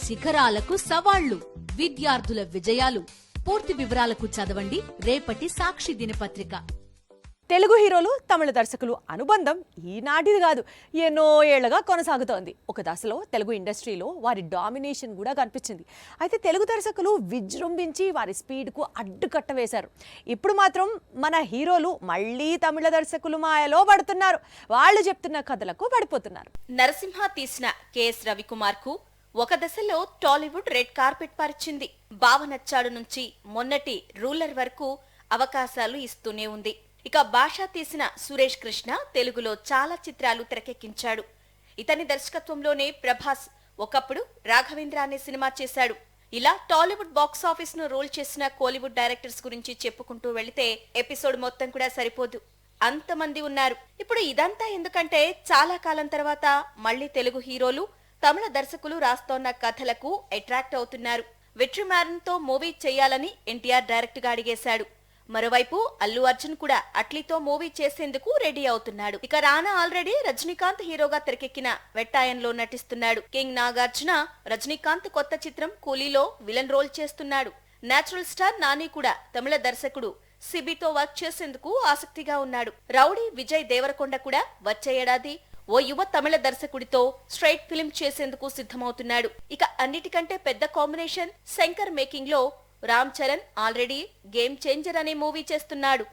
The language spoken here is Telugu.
శిఖరాలకు సవాళ్లు, విద్యార్థుల విజయాలు. పూర్తి వివరాలకు చదవండి రేపటి సాక్షి దినపత్రిక. తెలుగు హీరోలు తమిళ దర్శకులు అనుబంధం ఈనాటిది కాదు, ఎన్నో ఏళ్లుగా కొనసాగుతోంది. ఒక దశలో తెలుగు ఇండస్ట్రీలో వారి డామినేషన్ కూడా కనిపించింది. అయితే తెలుగు దర్శకులు విజృంభించి వారి స్పీడ్కు అడ్డుకట్ట వేశారు. ఇప్పుడు మాత్రం మన హీరోలు మళ్ళీ తమిళ దర్శకులు మాయలో పడుతున్నారు. వాళ్ళు చెప్తున్న కథలకు పడిపోతున్నారు. నరసింహ తీసిన కెఎస్ రవికుమార్ కు ఒక దశలో టాలీవుడ్ రెడ్ కార్పెట్ పరిచింది. బావనచ్చాడు నుంచి మొన్నటి రూలర్ వరకు అవకాశాలు ఇస్తూనే ఉంది. ఇక భాష తీసిన సురేష్ కృష్ణ తెలుగులో చాలా చిత్రాలు తెరకెక్కించాడు. ఇతని దర్శకత్వంలోనే ప్రభాస్ ఒకప్పుడు రాఘవేంద్ర అనే సినిమా చేశాడు. ఇలా టాలీవుడ్ బాక్స్ ఆఫీస్ ను రోల్ చేసిన కోలీవుడ్ డైరెక్టర్స్ గురించి చెప్పుకుంటూ వెళితే ఎపిసోడ్ మొత్తం కూడా సరిపోదు, అంతమంది ఉన్నారు. ఇప్పుడు ఇదంతా ఎందుకంటే చాలా కాలం తర్వాత మళ్లీ తెలుగు హీరోలు తమిళ దర్శకులు రాస్తోన్న కథలకు అట్రాక్ట్ అవుతున్నారు. వెట్రిమారన్ తో మూవీ చేయాలని ఎన్టీఆర్ డైరెక్ట్ గా అడిగేశాడు. మరోవైపు అల్లు అర్జున్ కూడా అట్లీతో మూవీ చేసేందుకు రెడీ అవుతున్నాడు. ఇక రానా ఆల్రెడీ రజనీకాంత్ హీరోగా తెరకెక్కిన వెట్టాయంలో నటిస్తున్నాడు. కింగ్ నాగార్జున రజనీకాంత్ కొత్త చిత్రం కూలీలో విలన్ రోల్ చేస్తున్నాడు. నేచురల్ స్టార్ నాని కూడా తమిళ దర్శకుడు సిబితో వర్క్ చేసేందుకు ఆసక్తిగా ఉన్నాడు. రౌడీ విజయ్ దేవరకొండ కూడా వచ్చే ఏడాది ఓ యువ తమిళ దర్శకుడితో స్ట్రైట్ ఫిలిం చేసేందుకు సిద్ధమవుతున్నాడు. ఇక అన్నిటికంటే పెద్ద కాంబినేషన్ శంకర్ మేకింగ్ లో Ram Charan already game changer అనే మూవీ చేస్తున్నాడు.